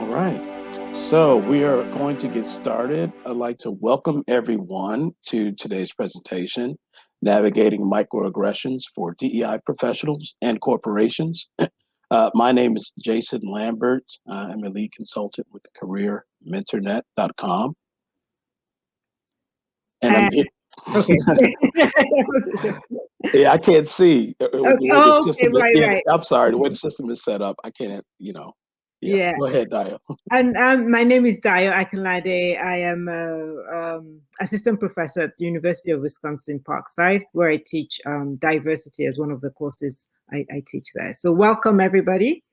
right. So we are going to get started. I'd like to welcome everyone to today's presentation, Navigating Microaggressions for DEI Professionals and Corporations. My name is Jason Lambert. I'm a lead consultant with CareerMentorNet.com. And I'm And here. okay. Yeah, I can't see the Okay. way the Oh, okay. system is. Right. Yeah, Right. I'm sorry, the way the system is set up, I can't, Yeah, Yeah. go ahead, Dio. And my name is Dio Akinlade. I am a assistant professor at the University of Wisconsin Parkside, where I teach diversity as one of the courses I teach there. So welcome everybody,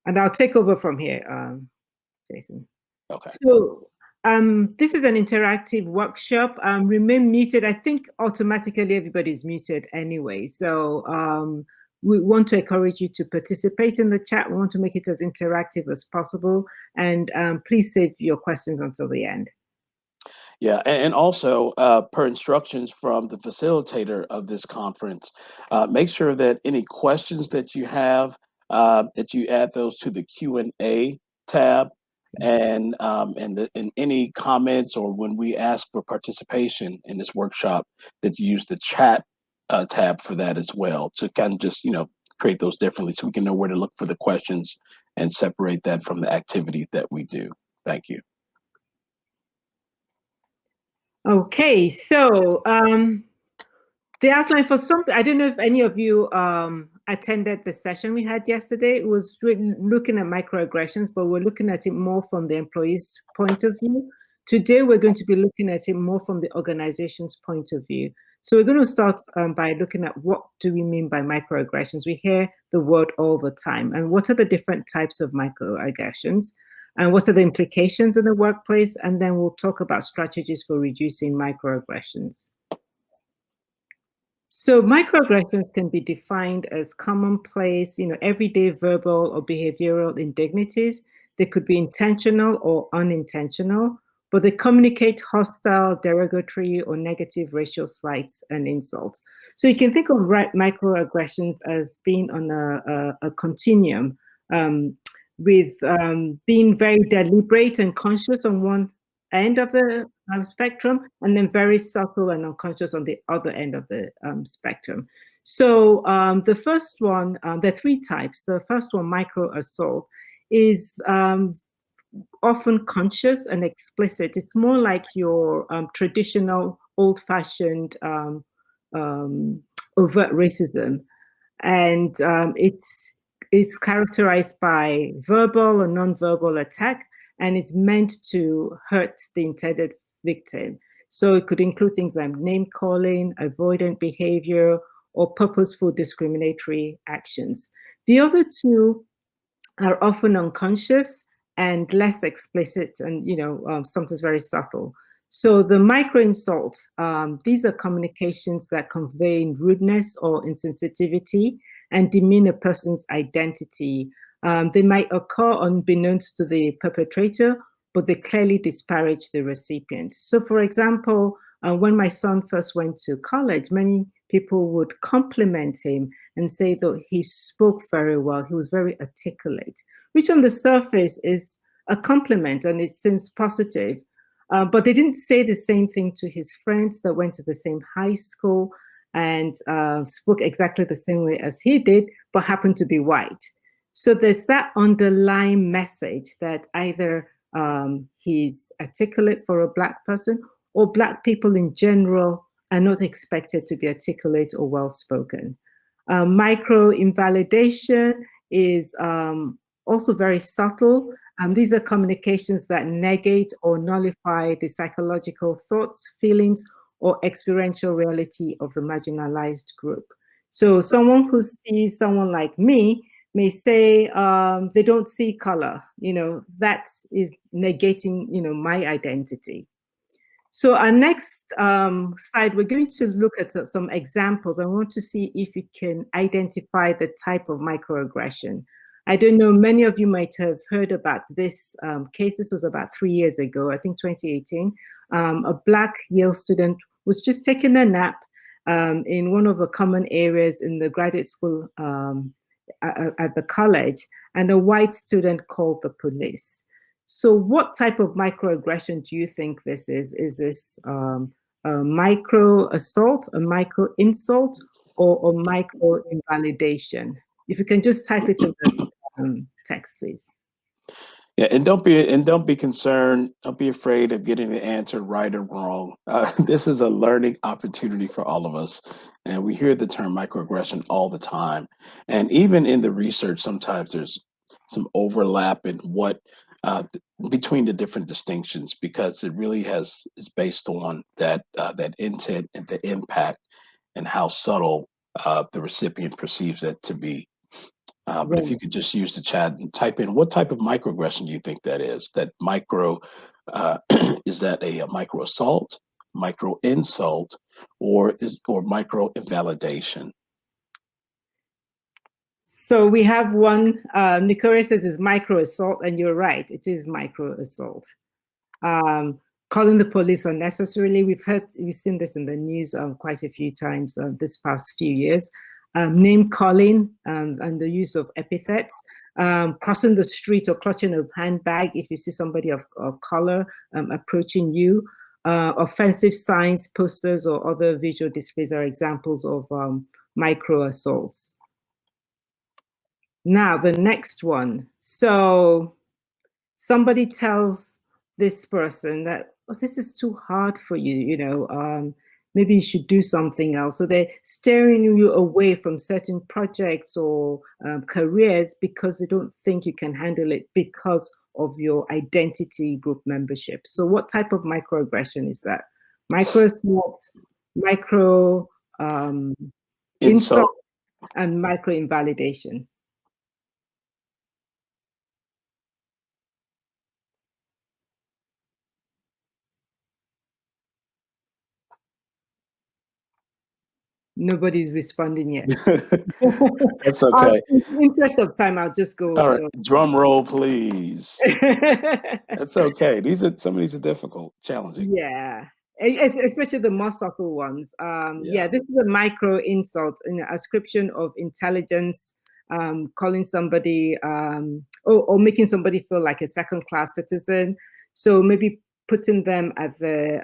and I'll take over from here, Jason. Okay. So this is an interactive workshop. Remain muted. I think automatically everybody's muted anyway. So we want to encourage you to participate in the chat. We want to make it as interactive as possible. And please save your questions until the end. Yeah, and also per instructions from the facilitator of this conference, make sure that any questions that you have, that you add those to the Q&A tab, and any comments or when we ask for participation in this workshop, that you use the chat tab for that as well to kind of just create those differently so we can know where to look for the questions and separate that from the activity that we do. Thank you. Okay, so the outline for something, I don't know if any of you attended the session we had yesterday. It was looking at microaggressions, but we're looking at it more from the employee's point of view. Today, we're going to be looking at it more from the organization's point of view. So we're going to start by looking at what do we mean by microaggressions. We hear the word all the time. And what are the different types of microaggressions? And what are the implications in the workplace? And then we'll talk about strategies for reducing microaggressions. So microaggressions can be defined as commonplace, everyday verbal or behavioral indignities. They could be intentional or unintentional, but they communicate hostile, derogatory, or negative racial slights and insults. So you can think of microaggressions as being on a continuum, with being very deliberate and conscious on one end of the spectrum, and then very subtle and unconscious on the other end of the spectrum. So the first one, there are three types. The first one, micro assault, is often conscious and explicit. It's more like your traditional old-fashioned overt racism. And it's characterized by verbal or non-verbal attack, and it's meant to hurt the intended victim. So it could include things like name calling, avoidant behavior, or purposeful discriminatory actions. The other two are often unconscious and less explicit, and sometimes very subtle. So the micro insults, these are communications that convey rudeness or insensitivity and demean a person's identity. They might occur unbeknownst to the perpetrator, but they clearly disparage the recipient. So for example, when my son first went to college, many people would compliment him and say that he spoke very well, he was very articulate, which on the surface is a compliment and it seems positive. But they didn't say the same thing to his friends that went to the same high school and spoke exactly the same way as he did, but happened to be white. So there's that underlying message that either he's articulate for a Black person, or Black people in general are not expected to be articulate or well-spoken. Micro-invalidation is also very subtle. These are communications that negate or nullify the psychological thoughts, feelings, or experiential reality of the marginalized group. So someone who sees someone like me may say they don't see color. That is negating, my identity. So our next slide, we're going to look at some examples. I want to see if you can identify the type of microaggression. I don't know, many of you might have heard about this case. This was about 3 years ago, I think 2018. A Black Yale student was just taking a nap in one of the common areas in the graduate school at the college, and a white student called the police. So what type of microaggression do you think this is? Is this a micro assault, a micro insult, or a micro invalidation? If you can just type it in the text, please. Yeah, and don't be concerned. Don't be afraid of getting the answer right or wrong. This is a learning opportunity for all of us, and we hear the term microaggression all the time. And even in the research, sometimes there's some overlap in what between the different distinctions because it really is based on that intent and the impact and how subtle the recipient perceives it to be. But if you Right. could just use the chat and type in what type of microaggression do you think that is? That micro, is that a micro assault, micro insult, or micro invalidation? So we have one, Nicoria says is micro assault, and you're right, it is micro assault. Calling the police unnecessarily, we've seen this in the news quite a few times this past few years. Name calling and the use of epithets, crossing the street or clutching a handbag if you see somebody of color approaching you. Offensive signs, posters, or other visual displays are examples of micro assaults. Now, the next one. So somebody tells this person that, oh, this is too hard for you, maybe you should do something else. So they're steering you away from certain projects or careers because they don't think you can handle it because of your identity group membership. So what type of microaggression is that? Micro assault, micro insult, and micro invalidation. Nobody's responding yet. That's okay. In the interest of time, I'll just go. All right, drum roll, please. That's okay. Some of these are difficult, challenging. Yeah, especially the more subtle ones. Yeah. Yeah, this is a micro insult, an ascription of intelligence, calling somebody or making somebody feel like a second-class citizen. So maybe putting them at the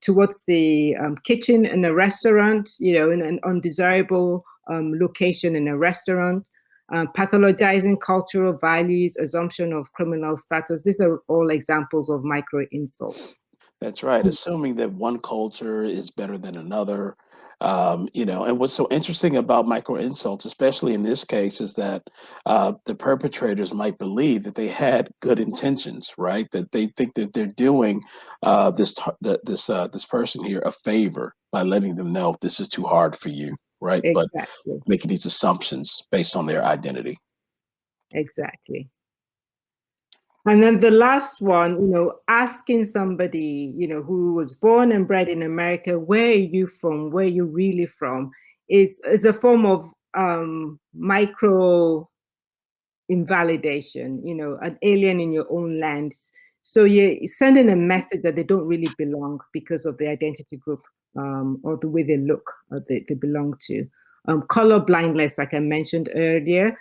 towards the kitchen in a restaurant, in an undesirable location in a restaurant. Pathologizing cultural values, assumption of criminal status. These are all examples of micro insults. That's right. Assuming that one culture is better than another. And what's so interesting about micro insults, especially in this case, is that the perpetrators might believe that they had good intentions, right? That they think that they're doing this person here a favor by letting them know this is too hard for you, right? But Exactly. making these assumptions based on their identity. Exactly. And then the last one, asking somebody, who was born and bred in America, where are you from? Where are you really from? Is a form of micro invalidation, an alien in your own land. So you're sending a message that they don't really belong because of the identity group or the way they look or they belong to. Color blindness, like I mentioned earlier,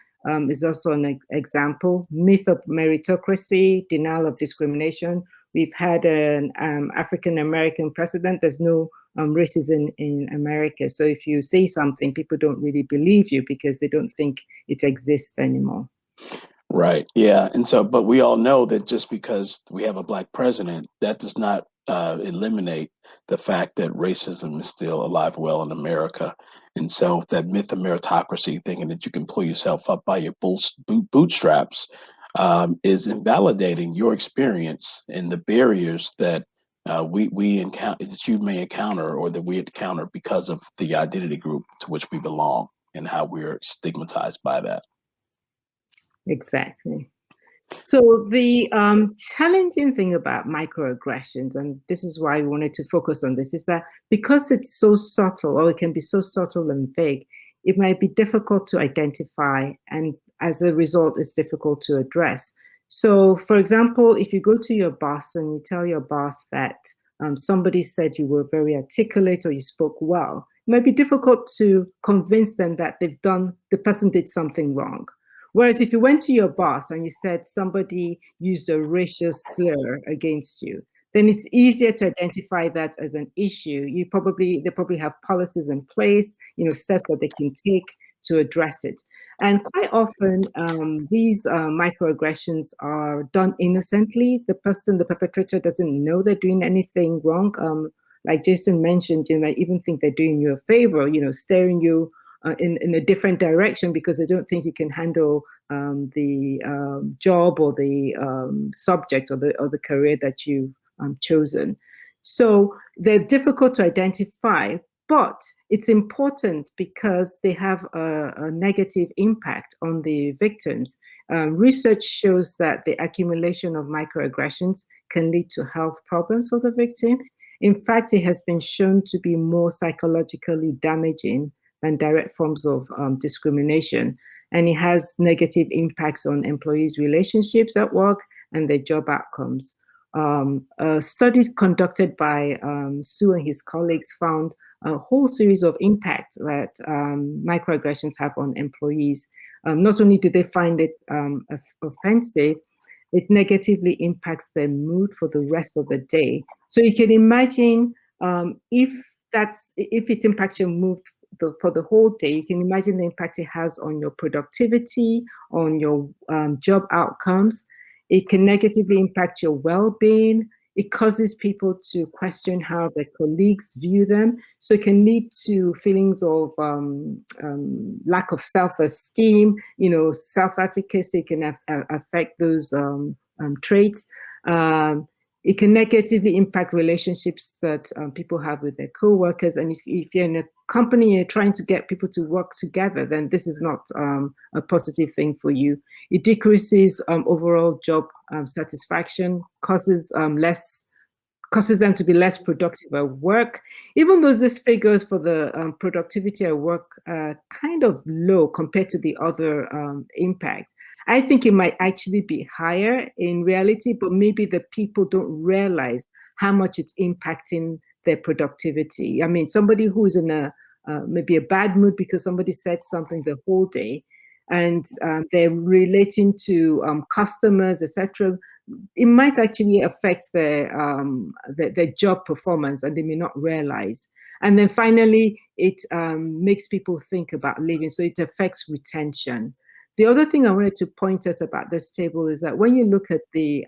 is also an example. Myth of meritocracy, denial of discrimination. We've had an African-American president. There's no racism in America. So if you say something, people don't really believe you because they don't think it exists anymore. Right. Yeah. And so, but we all know that just because we have a black president, that does not eliminate the fact that racism is still alive well in America. And so that myth of meritocracy, thinking that you can pull yourself up by your bootstraps, is invalidating your experience and the barriers that we encounter, that you may encounter, or that we encounter because of the identity group to which we belong and how we're stigmatized by that. Exactly. So the challenging thing about microaggressions, and this is why we wanted to focus on this, is that because it's so subtle, or it can be so subtle and vague, it might be difficult to identify, and as a result, it's difficult to address. So, for example, if you go to your boss and you tell your boss that somebody said you were very articulate or you spoke well, it might be difficult to convince them that the person did something wrong. Whereas if you went to your boss and you said somebody used a racial slur against you, then it's easier to identify that as an issue. They probably have policies in place, steps that they can take to address it. And quite often, these microaggressions are done innocently. The perpetrator doesn't know they're doing anything wrong. Like Jason mentioned, they even think they're doing you a favor, steering you in a different direction because they don't think you can handle the job or the subject or the career that you've chosen. So they're difficult to identify, but it's important because they have a negative impact on the victims. Research shows that the accumulation of microaggressions can lead to health problems for the victim. In fact, it has been shown to be more psychologically damaging than direct forms of discrimination. And it has negative impacts on employees' relationships at work and their job outcomes. A study conducted by Sue and his colleagues found a whole series of impacts that microaggressions have on employees. Not only do they find it offensive, it negatively impacts their mood for the rest of the day. So you can imagine if it impacts your mood for the whole day, you can imagine the impact it has on your productivity, on your job outcomes. It can negatively impact your well-being. It causes people to question how their colleagues view them. So it can lead to feelings of lack of self-esteem, self-efficacy can affect those traits. It can negatively impact relationships that people have with their co-workers. And if you're in a company, you're trying to get people to work together, then this is not a positive thing for you. It decreases overall job satisfaction, causes them to be less productive at work, even though these figures for the productivity at work are kind of low compared to the other impact. I think it might actually be higher in reality, but maybe the people don't realize how much it's impacting their productivity. I mean, somebody who's in maybe a bad mood because somebody said something the whole day, and they're relating to customers, etc., it might actually affect their job performance, and they may not realize. And then finally, it makes people think about leaving, so it affects retention. The other thing I wanted to point out about this table is that when you look at the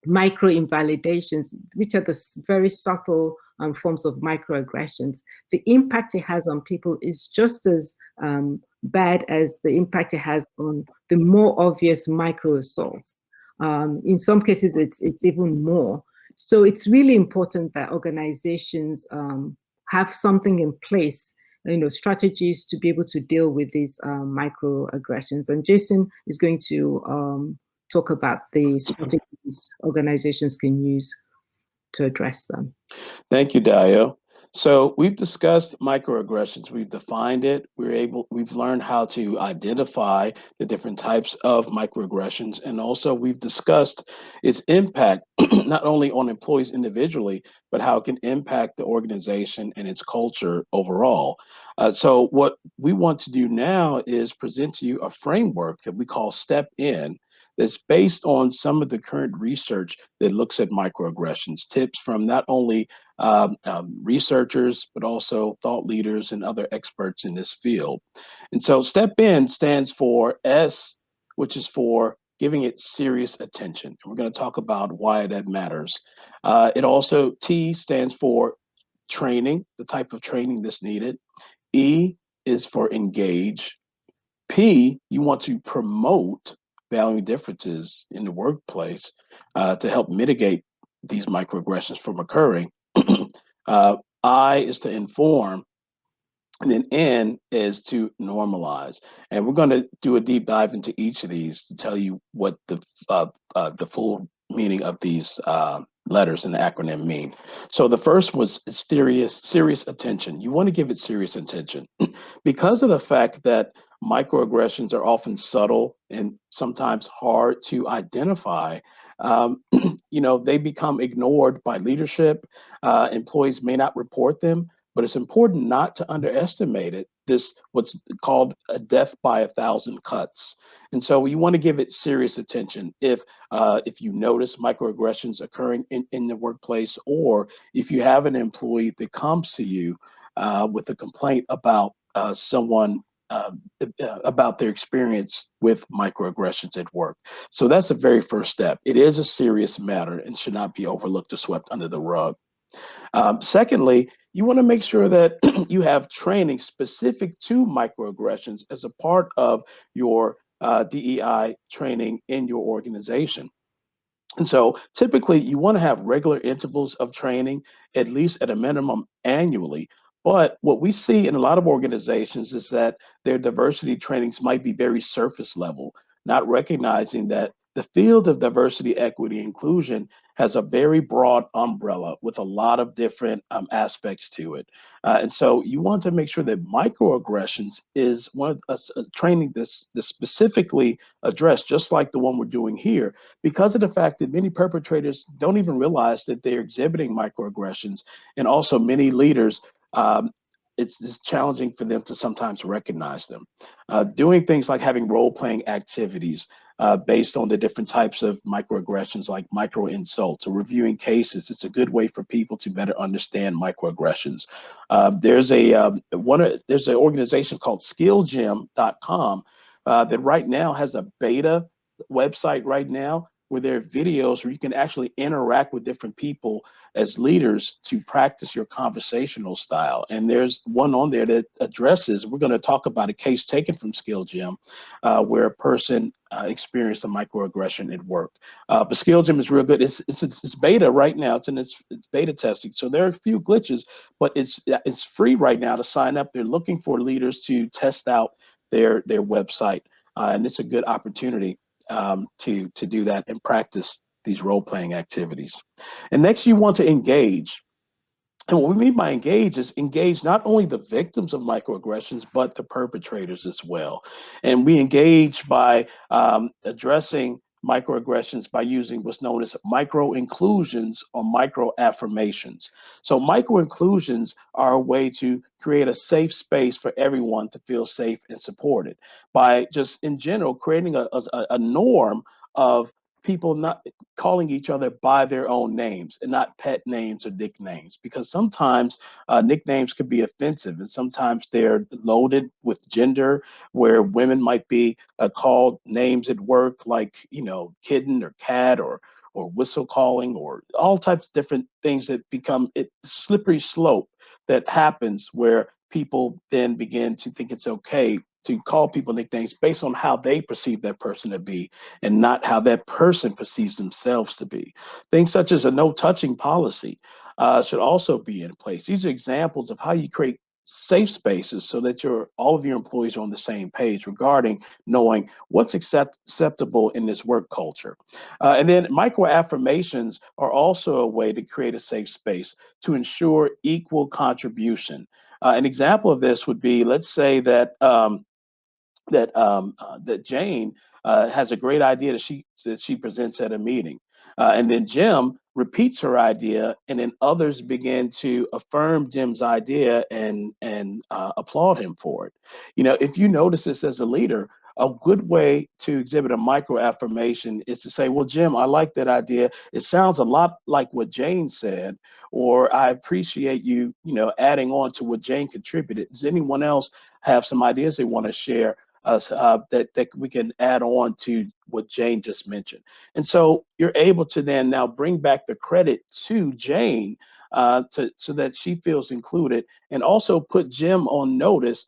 micro invalidations, which are the very subtle forms of microaggressions, the impact it has on people is just as bad as the impact it has on the more obvious micro assaults. In some cases, it's even more. So it's really important that organizations have something in place, strategies to be able to deal with these microaggressions. And Jason is going to talk about the strategies organizations can use to address them. Thank you, Dio. So we've discussed microaggressions. We've defined it. We've learned how to identify the different types of microaggressions. And also we've discussed its impact, not only on employees individually, but how it can impact the organization and its culture overall. So what we want to do now is present to you a framework that we call Step In, that's based on some of the current research that looks at microaggressions, tips from not only researchers, but also thought leaders and other experts in this field. And so Step In stands for S, which is for giving it serious attention. And we're going to talk about why that matters. It also, T stands for training, the type of training that's needed. E is for engage. P, you want to promote value differences in the workplace to help mitigate these microaggressions from occurring. I is to inform, and then N is to normalize. And we're going to do a deep dive into each of these to tell you what the full meaning of these letters in the acronym mean. So the first was serious attention. You want to give it serious attention because of the fact that microaggressions are often subtle and sometimes hard to identify. They become ignored by leadership. Employees may not report them, but it's important not to underestimate it. This what's called a death by a thousand cuts, and so you want to give it serious attention. If you notice microaggressions occurring in the workplace, or if you have an employee that comes to you with a complaint about someone uh, about their experience with microaggressions at work. So that's the very first step. It is a serious matter and should not be overlooked or swept under the rug. Secondly, you want to make sure that you have training specific to microaggressions as a part of your DEI training in your organization. And so typically you want to have regular intervals of training, at least at a minimum annually. But what we see in a lot of organizations is that their diversity trainings might be very surface level, not recognizing that the field of diversity, equity, inclusion has a very broad umbrella with a lot of different aspects to it. And so you want to make sure that microaggressions is one of training this specifically addressed, just like the one we're doing here, because of the fact that many perpetrators don't even realize that they're exhibiting microaggressions, and also many leaders. It's challenging for them to sometimes recognize them. Doing things like having role playing activities based on the different types of microaggressions, like micro insults, or reviewing cases. It's a good way for people to better understand microaggressions. There's an organization called skillgym.com that right now has a beta website right now where there are videos where you can actually interact with different people as leaders to practice your conversational style. And there's one on there that addresses, we're going to talk about a case taken from Skill Gym where a person experienced a microaggression at work. But Skill Gym is real good. It's beta right now. It's beta testing. So there are a few glitches, but it's free right now to sign up. They're looking for leaders to test out their website. And it's a good opportunity to do that and practice these role playing activities. And next, you want to engage. And what we mean by engage is engage not only the victims of microaggressions, but the perpetrators as well. And we engage by addressing microaggressions by using what's known as micro inclusions or micro affirmations. So, micro inclusions are a way to create a safe space for everyone to feel safe and supported by just in general creating a norm of people not calling each other by their own names and not pet names or nicknames, because sometimes nicknames could be offensive and sometimes they're loaded with gender, where women might be called names at work like, kitten or cat or whistle calling or all types of different things that become it slippery slope that happens where people then begin to think it's okay to call people nicknames based on how they perceive that person to be and not how that person perceives themselves to be. Things such as a no touching policy should also be in place. These are examples of how you create safe spaces so that all of your employees are on the same page regarding knowing what's acceptable in this work culture. And then micro affirmations are also a way to create a safe space to ensure equal contribution. An example of this would be, let's say that Jane has a great idea that she presents at a meeting, and then Jim repeats her idea, and then others begin to affirm Jim's idea and applaud him for it. If you notice this as a leader, a good way to exhibit a micro affirmation is to say, "Well, Jim, I like that idea. It sounds a lot like what Jane said, or I appreciate you adding on to what Jane contributed. Does anyone else have some ideas they want to share that we can add on to what Jane just mentioned?" And so you're able to then now bring back the credit to Jane so that she feels included, and also put James on notice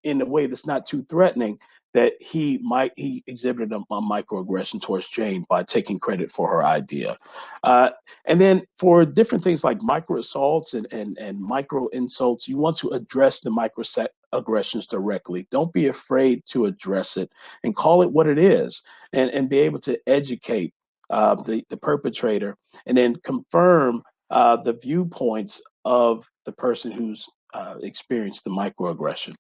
in a way that's not too threatening, that he exhibited a microaggression towards Jane by taking credit for her idea. Uh, and then for different things like micro assaults and micro insults, you want to address the microaggressions directly. Don't be afraid to address it and call it what it is, and be able to educate the perpetrator, and then confirm the viewpoints of the person who's experienced the microaggression.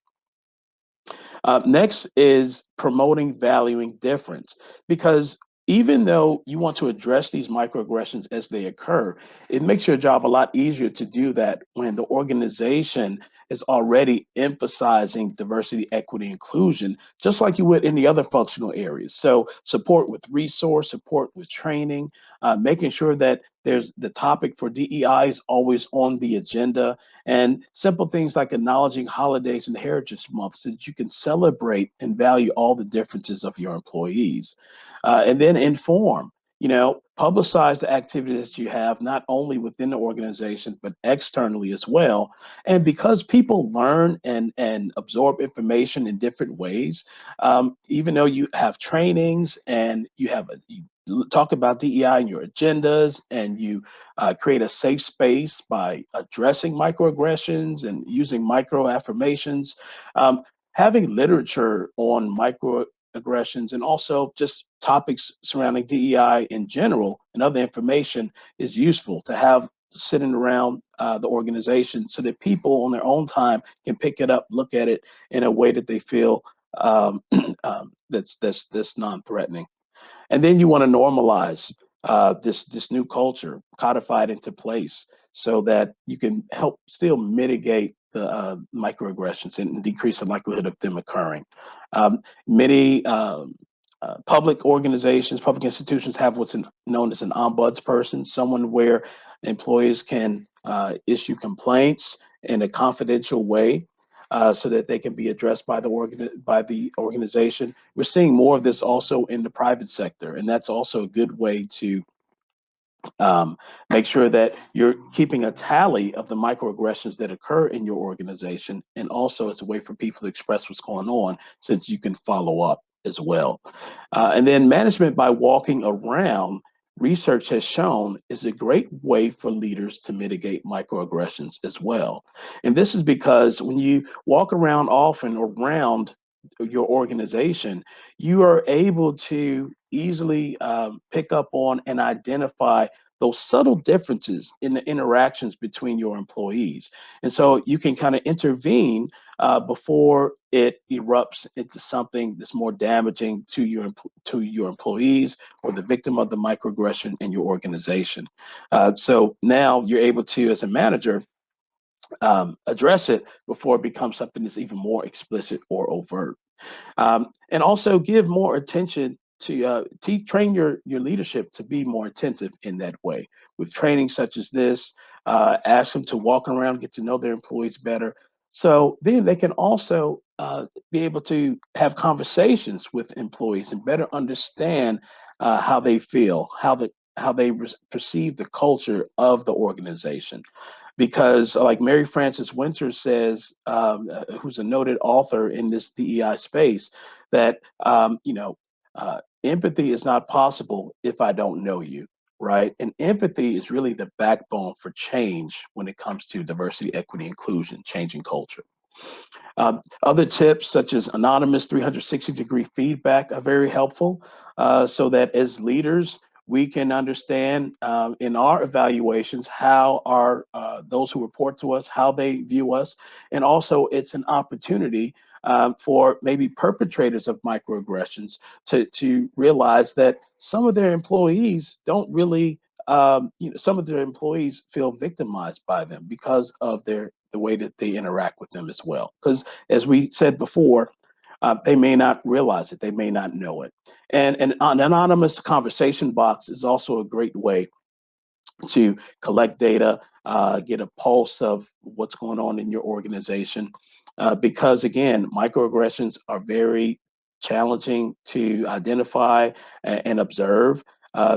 Next is promoting valuing difference, because even though you want to address these microaggressions as they occur, it makes your job a lot easier to do that when the organization is already emphasizing diversity, equity, inclusion, just like you would in the other functional areas. So, support with resource, support with training, making sure that there's the topic for DEI is always on the agenda, and simple things like acknowledging holidays and heritage months so that you can celebrate and value all the differences of your employees. And then inform, publicize the activities that you have, not only within the organization, but externally as well. And because people learn and absorb information in different ways, even though you have trainings and you talk about DEI in your agendas, and you create a safe space by addressing microaggressions and using micro affirmations. Having literature on microaggressions and also just topics surrounding DEI in general and other information is useful to have sitting around the organization so that people on their own time can pick it up, look at it in a way that they feel that's non-threatening. And then you want to normalize this new culture, codify it into place so that you can help still mitigate the microaggressions and decrease the likelihood of them occurring. Many public organizations, public institutions have what's known as an ombudsperson, someone where employees can issue complaints in a confidential way so that they can be addressed by the organization. We're seeing more of this also in the private sector, and that's also a good way to make sure that you're keeping a tally of the microaggressions that occur in your organization, and also it's a way for people to express what's going on, since you can follow up as well. And then management by walking around. Research has shown is a great way for leaders to mitigate microaggressions as well. And this is because when you walk around often around your organization, you are able to easily pick up on and identify those subtle differences in the interactions between your employees. And so you can kind of intervene before it erupts into something that's more damaging to your employees or the victim of the microaggression in your organization. So now you're able to, as a manager, address it before it becomes something that's even more explicit or overt. And also give more attention to train your leadership to be more attentive in that way with training such as this. Ask them to walk around, get to know their employees better, so then they can also be able to have conversations with employees and better understand how they feel, how they perceive the culture of the organization. Because like Mary Frances Winters says, who's a noted author in this DEI space, that empathy is not possible if I don't know you, right? And empathy is really the backbone for change when it comes to diversity, equity, inclusion, changing culture. Other tips, such as anonymous 360-degree feedback, are very helpful, so that as leaders, we can understand in our evaluations how our those who report to us, how they view us. And also it's an opportunity for maybe perpetrators of microaggressions to realize that some of their employees don't really some of their employees feel victimized by them because of the way that they interact with them as well. Because as we said before, they may not realize it, they may not know it. And an anonymous conversation box is also a great way to collect data, get a pulse of what's going on in your organization. Because again, microaggressions are very challenging to identify and observe.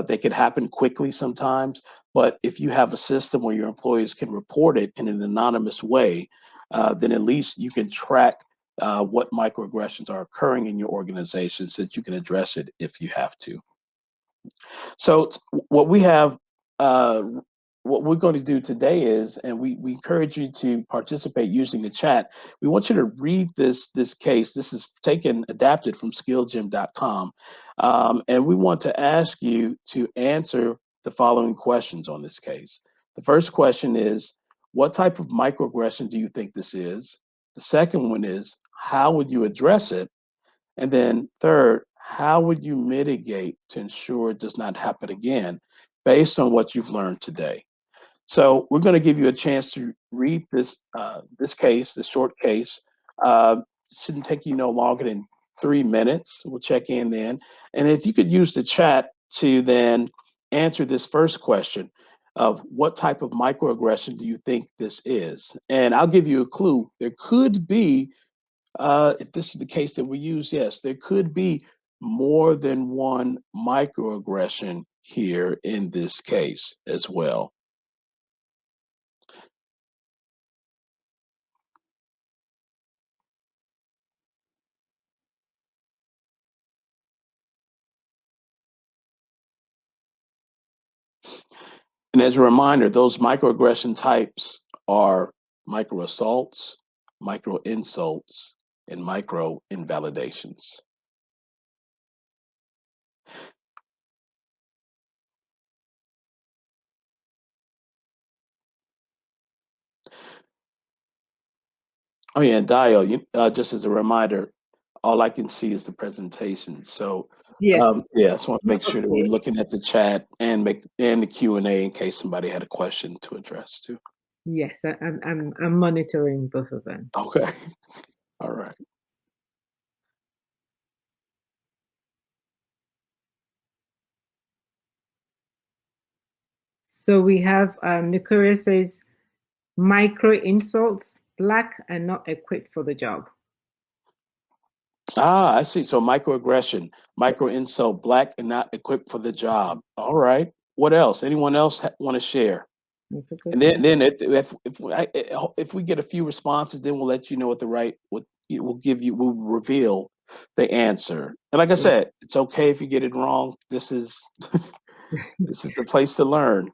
They can happen quickly sometimes, but if you have a system where your employees can report it in an anonymous way, then at least you can track what microaggressions are occurring in your organization so that you can address it if you have to. So what we have uh, what we're going to do today is, and we encourage you to participate using the chat. We want you to read this case. This is taken adapted from skillgym.com, and we want to ask you to answer the following questions on this case. The first question is, what type of microaggression do you think this is? The second one is, how would you address it? And then third, how would you mitigate to ensure it does not happen again based on what you've learned today? So we're going to give you a chance to read this case, this short case. Shouldn't take you no longer than 3 minutes. We'll check in then. And if you could use the chat to then answer this first question of what type of microaggression do you think this is? And I'll give you a clue. There could be if this is the case that we use, yes, there could be more than one microaggression here in this case as well. And as a reminder, those microaggression types are micro assaults, micro insults, and micro invalidations. Oh yeah, and Dio, just as a reminder, all I can see is the presentation. So Yes. yeah, I just want to make sure that we're Okay. looking at the chat and make and the Q&A in case somebody had a question to address too. Yes, I'm monitoring both of them. Okay. All right. So we have Nicoria says micro insults, black and not equipped for the job. Ah, I see. So microaggression, micro insult, black and not equipped for the job. All right. What else? Anyone else want to share? That's a good And question. then if we get a few responses, then we'll let you know what the right what we'll give you. We'll reveal the answer. And like I Yeah. said, it's okay if you get it wrong. This is this is the place to learn.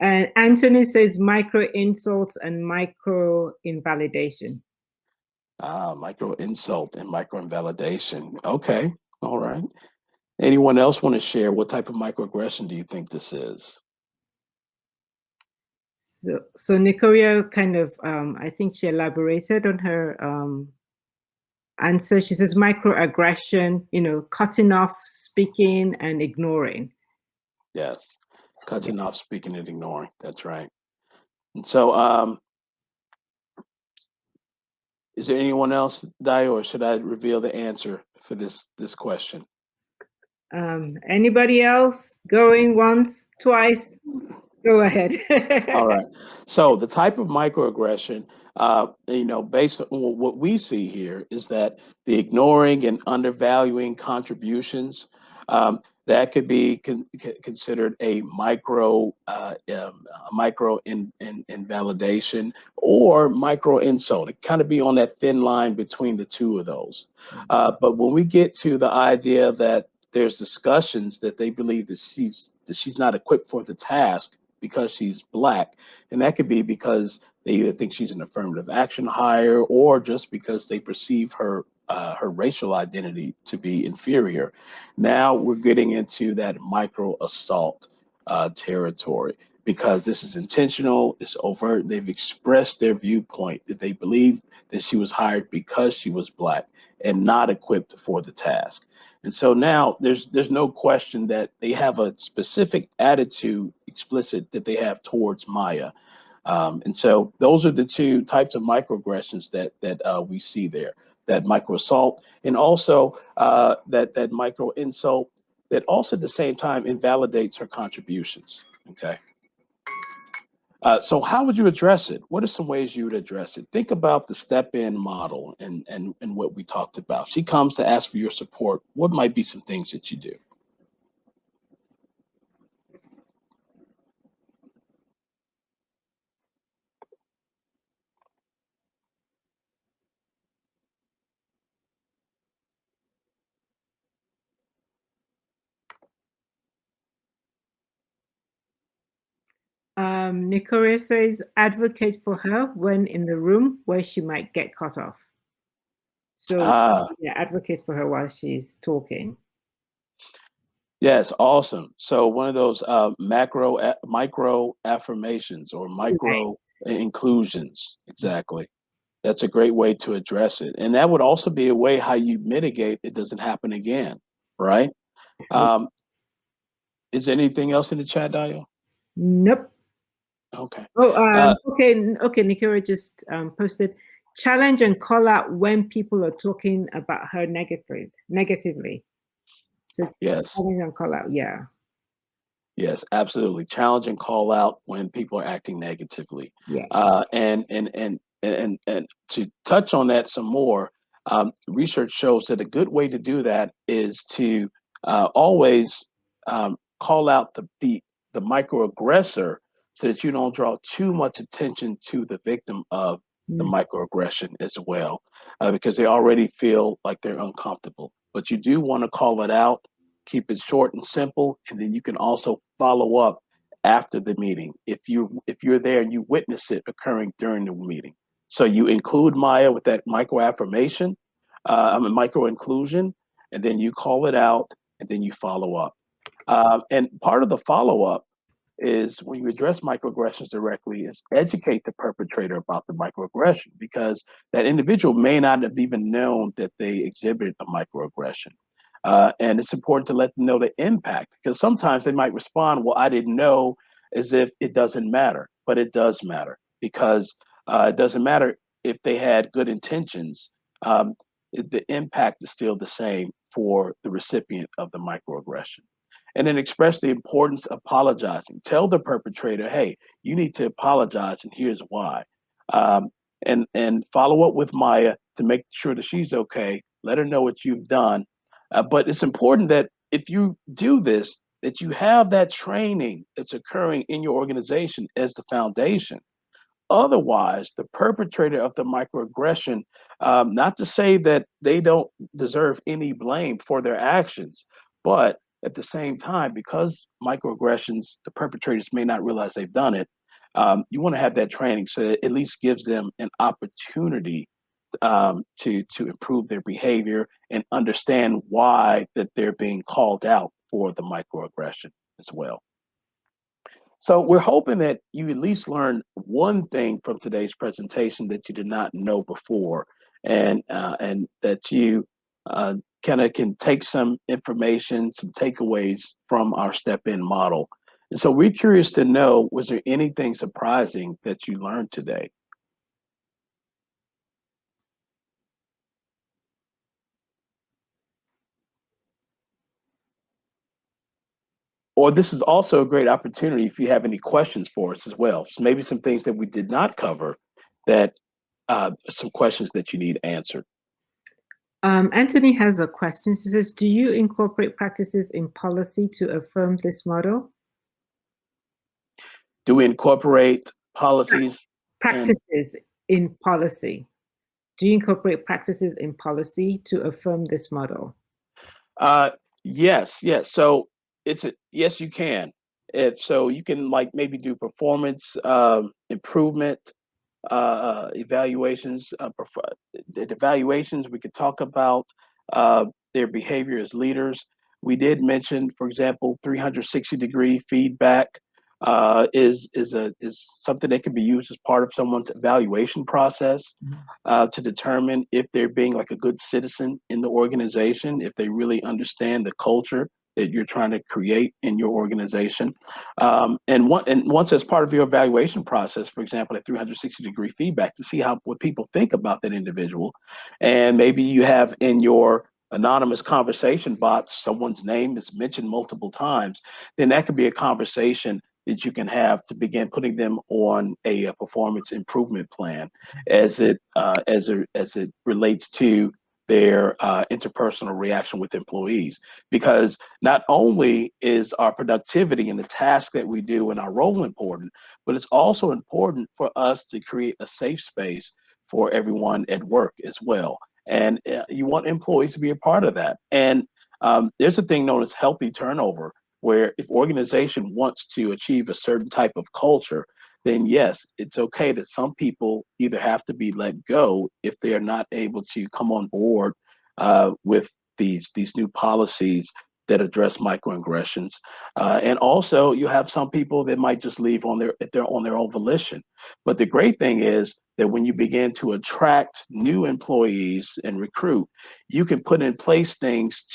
And Anthony says micro insults and micro invalidation. Ah, micro insult and micro invalidation. Okay. All right. Anyone else want to share what type of microaggression do you think this is? So Nicoria kind of, I think she elaborated on her answer. She says microaggression, cutting off, speaking, and ignoring. Yes. Yeah. Cutting off, speaking, and ignoring. That's right. And so, is there anyone else, Dio, or should I reveal the answer for this question? Anybody else going once, twice? Go ahead. All right. So the type of microaggression, based on what we see here, is that the ignoring and undervaluing contributions, that could be considered a micro invalidation or micro insult. It kind of be on that thin line between the two of those. But when we get to the idea that there's discussions that they believe that she's not equipped for the task because she's black, and that could be because they either think she's an affirmative action hire or just because they perceive her racial identity to be inferior. Now we're getting into that micro assault territory because this is intentional, it's overt. They've expressed their viewpoint that they believe that she was hired because she was black and not equipped for the task. And so now there's no question that they have a specific attitude explicit that they have towards Maya. And so those are the two types of microaggressions that we see there, that micro assault and also that micro insult that also at the same time invalidates her contributions. Okay. So how would you address it? What are some ways you would address it? Think about the step-in model and what we talked about. She comes to ask for your support. What might be some things that you do? Nicoria says, advocate for her when in the room where she might get cut off. So, Ah, yeah, advocate for her while she's talking. yes, awesome. So one of those micro affirmations or micro inclusions, exactly. That's a great way to address it. And that would also be a way how you mitigate it doesn't happen again, right? Um, is there anything else in the chat, Dio? Nope. Okay. Oh, Uh, okay. Nicoria just posted challenge and call out when people are talking about her negatively. So yes. challenge and call out, yeah. Yes, absolutely. Challenge and call out when people are acting negatively. Yes. And to touch on that some more, research shows that a good way to do that is to always call out the microaggressor so that you don't draw too much attention to the victim of the Mm, microaggression as well, because they already feel like they're uncomfortable. But you do want to call it out, keep it short and simple, and then you can also follow up after the meeting if you're there and you witness it occurring during the meeting. So you include Maya with that micro affirmation, micro inclusion, and then you call it out, and then you follow up. And part of the follow up is when you address microaggressions directly is educate the perpetrator about the microaggression because that individual may not have even known that they exhibited a microaggression. And it's important to let them know the impact because sometimes they might respond, well, I didn't know, as if it doesn't matter, but it does matter because it doesn't matter if they had good intentions. The impact is still the same for the recipient of the microaggression. And then express the importance of apologizing. Tell the perpetrator, hey, you need to apologize, and here's why. Um, and follow up with Maya to make sure that she's okay. Let her know what you've done. But it's important that if you do this, that you have that training that's occurring in your organization as the foundation. Otherwise, the perpetrator of the microaggression, not to say that they don't deserve any blame for their actions, but at the same time, because microaggressions, the perpetrators may not realize they've done it. You want to have that training so it at least gives them an opportunity to improve their behavior and understand why that they're being called out for the microaggression as well. So we're hoping that you at least learned one thing from today's presentation that you did not know before, and that you uh, kind of can take some information, some takeaways from our step in model. And so we're curious to know, was there anything surprising that you learned today? Or this is also a great opportunity if you have any questions for us as well. So maybe some things that we did not cover that some questions that you need answered. Anthony has a question. He says, do you incorporate practices in policy to affirm this model? Do we incorporate policies and Practices in policy. Do you incorporate practices in policy to affirm this model? yes. So yes, you can. If so, you can like maybe do performance improvement evaluations. The evaluations we could talk about their behavior as leaders. We did mention, for example, 360-degree feedback is something that can be used as part of someone's evaluation process to determine if they're being like a good citizen in the organization, if they really understand the culture that you're trying to create in your organization. And once as part of your evaluation process, for example, at 360-degree feedback to see how what people think about that individual. And maybe you have in your anonymous conversation box, someone's name is mentioned multiple times, then that could be a conversation that you can have to begin putting them on a performance improvement plan as it relates to their interpersonal reaction with employees. Because not only is our productivity and the task that we do and our role important, but it's also important for us to create a safe space for everyone at work as well. And you want employees to be a part of that. And there's a thing known as healthy turnover, where if organization wants to achieve a certain type of culture, then yes, it's okay that some people either have to be let go if they are not able to come on board with these new policies that address microaggressions. And also, you have some people that might just leave on their if they're on their own volition. But the great thing is that when you begin to attract new employees and recruit, you can put in place things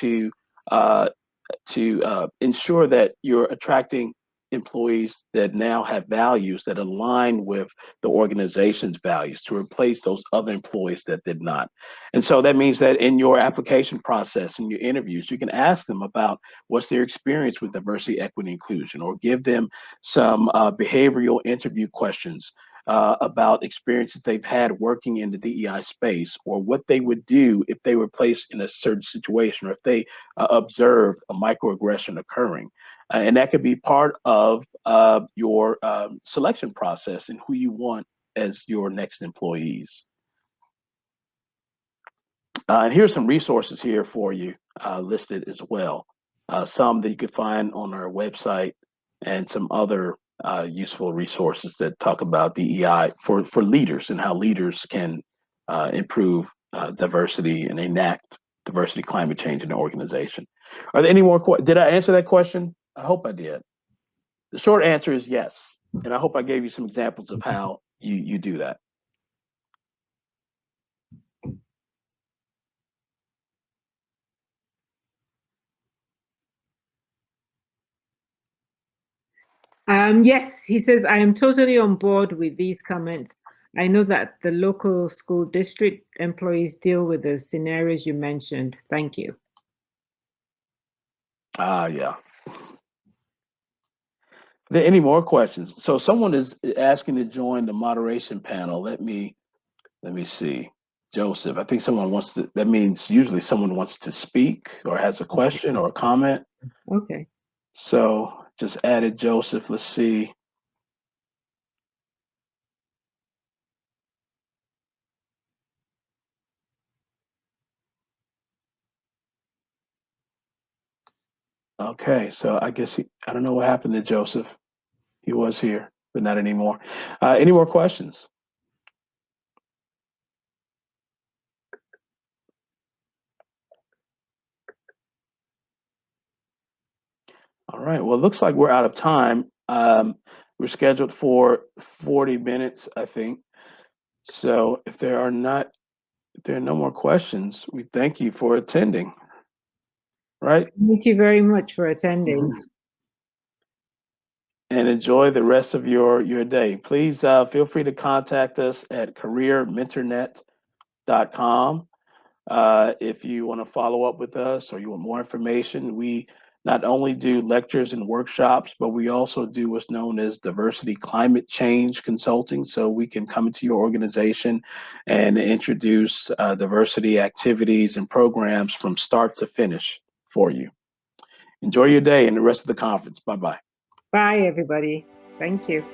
uh, to ensure that you're attracting employees that now have values that align with the organization's values to replace those other employees that did not. And so that means that in your application process, in your interviews, you can ask them about what's their experience with diversity, equity, inclusion, or give them some behavioral interview questions about experiences they've had working in the DEI space, or what they would do if they were placed in a certain situation, or if they observed a microaggression occurring. And that could be part of your selection process and who you want as your next employees. And here's some resources here for you listed as well. Some that you could find on our website, and some other useful resources that talk about DEI for leaders and how leaders can improve diversity and enact diversity climate change in the organization. Are there any more questions? Did I answer that question? I hope I did. The short answer is yes. And I hope I gave you some examples of how you do that. Yes, he says, I am totally on board with these comments. I know that the local school district employees deal with the scenarios you mentioned. Thank you. Yeah. Are there any more questions? So someone is asking to join the moderation panel. Let me see. Joseph, I think someone wants to, that means usually someone wants to speak or has a question or a comment. Okay. So just added Joseph. Let's see. Okay, so I guess I don't know what happened to Joseph. He was here, but not anymore. Any more questions? All right. Well, it looks like we're out of time. We're scheduled for 40 minutes, I think. So if there are no more questions, we thank you for attending. Right? Thank you very much for attending. And enjoy the rest of your day. Please feel free to contact us at careermentornet.com if you want to follow up with us or you want more information. We not only do lectures and workshops, but we also do what's known as diversity climate change consulting. So we can come into your organization and introduce diversity activities and programs from start to finish for you. Enjoy your day and the rest of the conference. Bye-bye. Bye, everybody. Thank you.